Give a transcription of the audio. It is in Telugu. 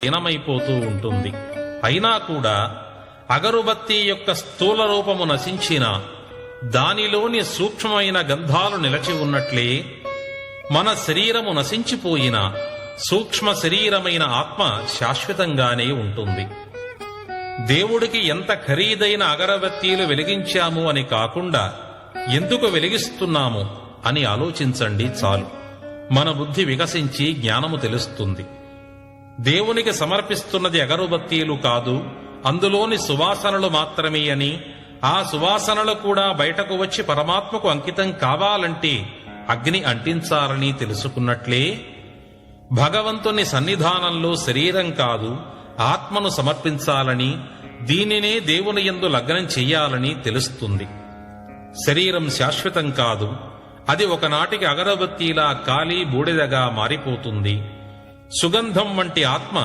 లీనమైపోతూ ఉంటుంది. అయినా కూడా అగరుబత్తి యొక్క స్థూల రూపము నశించిన దానిలోని సూక్ష్మమైన గంధాలు నిలచి ఉన్నట్లే మన శరీరము నశించిపోయిన సూక్ష్మ శరీరమైన ఆత్మ శాశ్వతంగానే ఉంటుంది. దేవుడికి ఎంత ఖరీదైన అగరబత్తీలు వెలిగించాము అని కాకుండా ఎందుకు వెలిగిస్తున్నాము అని ఆలోచించండి చాలు. మన బుద్ధి వికసించి జ్ఞానము తెలుస్తుంది. దేవునికి సమర్పిస్తున్నది అగరుబత్తీలు కాదు, అందులోని సువాసనలు మాత్రమే అని, ఆ సువాసనలు కూడా బయటకు వచ్చి పరమాత్మకు అంకితం కావాలంటే అగ్ని అంటించాలని తెలుసుకున్నట్లే భగవంతుని సన్నిధానంలో శరీరం కాదు ఆత్మను సమర్పించాలని, దీనినే దేవుని యందు లగ్నం చెయ్యాలని తెలుస్తుంది. శరీరం శాశ్వతం కాదు, అది ఒకనాటికి అగరబత్తీలా కాలి బూడిదగా మారిపోతుంది. సుగంధం వంటి ఆత్మ